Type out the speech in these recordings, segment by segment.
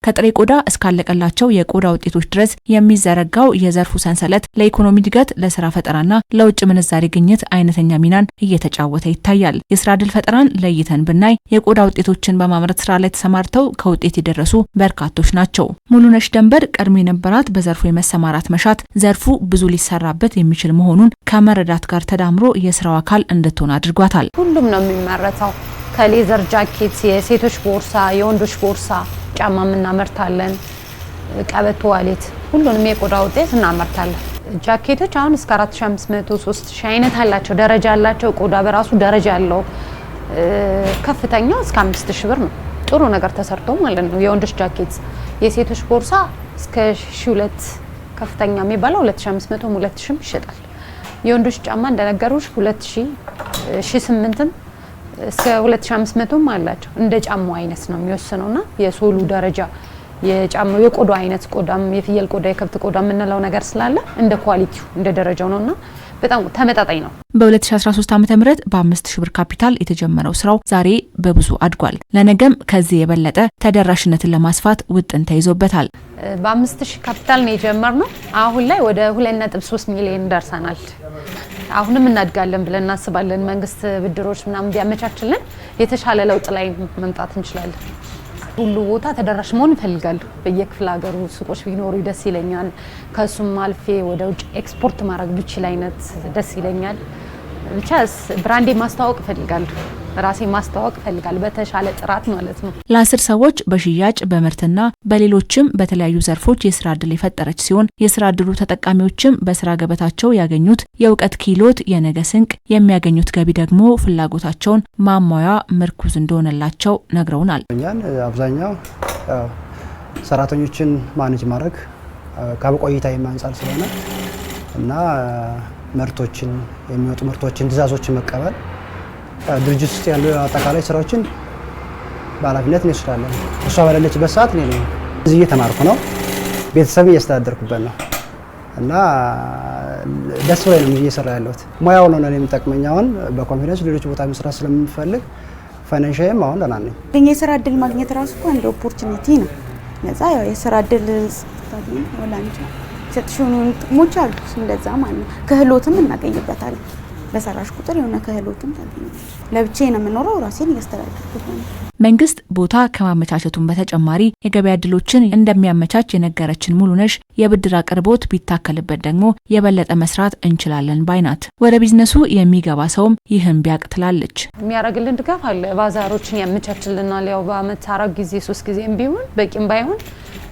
ከጥሬ ቆዳ እስካለቀላቸው የቆዳ ውጤቶች ድረስ የሚዘረጋው የዘርፉ ሰንሰለት ለኢኮኖሚ እድገት፣ ለስራ ፈጠራና ለውጭ ምንዛሬ ግኝት አይነተኛ ሚናን እየተጫወተ ይታያል። የስራ ዕድል ፈጠራን ለይተን ብናይ የቆዳ ውጤቶችን በማምረት ስራ ላይ ተሰማርተው ከውጤት የደረሱ በርካቶች ናቸው። ሙሉነሽ ደንበር ቀድሞ የነበራት በዘርፉ የመሰማራት መሻት ዘርፉ ብዙ ሊሰራበት የሚችል መሆኑን ከመረዳት ጋር ተዳምሮ የስራው አካል እንድትሆን አድርጓታል። ሁሉም ነው የሚመረተው። ከሌዘር ጃኬት፣ የሴቶች ቦርሳ፣ የወንዶች ቦርሳ፣ ጫማ እናመርታለን፣ ቀበቶ፣ ዋሌት፣ ሁሉንም የቆዳ ውጤት እናመርታለን። ጃኬቶች አሁን እስከ 4500 3000 አይነት አላቸው፣ ደረጃ አላቸው። ቆዳ በራሱ ደረጃ አለው። ከፍተኛው እስከ 5000 ብር ነው። ጥሩ ነገር ተሰርቶ ማለት ነው። የወንዶች ጃኬት፣ የሴቶች ቦርሳ እስከ 1200 ከፍተኛ የሚባለው 2500 2000 ይሸጣል። የወንዶች ጫማ እንደነገሩሽ 2000 1800 እስከ 2500 አላቸው። እንደ ጫማው አይነት ነው የሚወስነውና የሶሉ ደረጃ የጫማው የቆዳ አይነት ቆዳም የፍየል ቆዳ የከብት ቆዳ የምንለው ነገር ስላለ እንደ ኳሊቲው እንደ ደረጃው ነውና በጣም ተመጣጣኝ ነው። በ2013 ዓ.ም በ5000 ብር ካፒታል የተጀመረው ስራው ዛሬ በብዙ አድጓል። ለነገም ከዚህ የበለጠ ተደራሽነትን ለማስፋት ውጥን ተይዞበታል። በ5000 ካፒታል ነው የጀመርነው። አሁን ላይ ወደ 2.3 ሚሊዮን ደርሰናል። አሁንም እናድጋለን ብለን እናስባለን። መንግስት ብድሮች ምናምን ቢያመቻችልን የተሻለ ለውጥ ላይ መምጣት እንችላለን። ሁሉ ቦታ ተደራሽ መሆን እፈልጋለሁ። በየክፍለ ሀገሩ ሱቆች ቢኖሩ ደስ ይለኛል። ከሱም አልፌ ወደ ውጭ ኤክስፖርት ማድረግ ብችል አይነት ደስ ይለኛል። ብቻ ብራንዴ ማስተዋወቅ እፈልጋለሁ። ራሴ ማስተዋወቅ እፈልጋለሁ በተሻለ ጥራት ማለት ነው። ለ10 ሰዎች በሽያጭ በምርትና በሌሎችም በተለያዩ ዘርፎች የስራ ዕድል የፈጠረች ሲሆን የስራ ዕድሉ ተጠቃሚዎችም በስራ ገበታቸው ያገኙት የእውቀት ክህሎት የነገ ስንቅ፣ የሚያገኙት ገቢ ደግሞ ፍላጎታቸውን ማሟያ ምርኩዝ እንደሆነላቸው ነግረውናል። እኛን አብዛኛው ሰራተኞችን ማኔጅ ማድረግ ከበቆይታ የማንጻር ስለሆነ እና ምርቶችን የሚወጡ ምርቶችን ትዕዛዞችን መቀበል ድርጅት ውስጥ ያሉ አጠቃላይ ስራዎችን በኃላፊነት እንወስዳለን። እሷ በሌለችበት ሰዓት እኔ ነኝ እዚህ እየተማርኩ ነው፣ ቤተሰብ እያስተዳደርኩበት ነው እና ደስ ብሎኝ ነው እየሰራ ያለሁት። ሙያው ነው ለኔ የሚጠቅመኝ። አሁን በኮንፊደንስ ሌሎች ቦታ መስራት ስለምፈልግ ፋይናንሻልም አሁን ደህና ነኝ። የስራ ዕድል ማግኘት ራሱ አንድ ኦፖርቹኒቲ ነው። ለዛ ያው የስራ ዕድል ስታገኝ ወላንቺ ሰጥሽውን ጥቅሞች አሉ። እንደዛ ማለት ነው። ክህሎትም እናገኝበታለን። በሰራሽ ቁጥር የሆነ ክህሎትም ታገኛለሽ። ለብቻዬ ነው የምኖረው፣ ራሴን እያስተዳደርኩ ነው። መንግስት ቦታ ከማመቻቸቱን በተጨማሪ የገበያ ዕድሎችን እንደሚያመቻች የነገረችን ሙሉነሽ የብድር አቅርቦት ቢታከልበት ደግሞ የበለጠ መስራት እንችላለን ባይናት። ወደ ቢዝነሱ የሚገባ ሰውም ይህን ቢያቅ ትላለች። የሚያደርግልን ድጋፍ አለ። ባዛሮችን ያመቻችልናል። ያው በአመት 4 ጊዜ 3 ጊዜም ቢሆን በቂም ባይሆን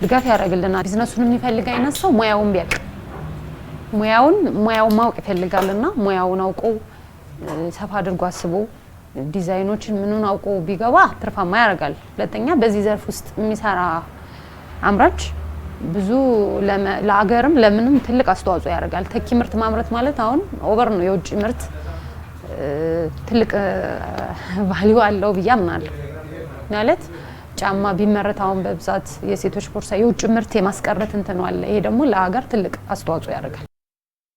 ድጋፍ ያደርግልናል። ቢዝነሱን የሚፈልግ አይነት ሰው ሙያውን ቢያቅ ሙያውን ማወቅ ይፈልጋልና ሙያውን አውቆ ሰፋ አድርጎ አስቦ ዲዛይኖችን ምኑን አውቆ ቢገባ ትርፋማ ያደርጋል። ሁለተኛ በዚህ ዘርፍ ውስጥ የሚሰራ አምራች ብዙ ለአገርም ለምንም ትልቅ አስተዋጽኦ ያደርጋል። ተኪ ምርት ማምረት ማለት አሁን ኦቨር ነው። የውጭ ምርት ትልቅ ቫልዩ አለው ብዬ አምናለሁ። ማለት ጫማ ቢመረት አሁን በብዛት የሴቶች ቦርሳ የውጭ ምርት የማስቀረት እንትን አለ። ይሄ ደግሞ ለሀገር ትልቅ አስተዋጽኦ ያደርጋል።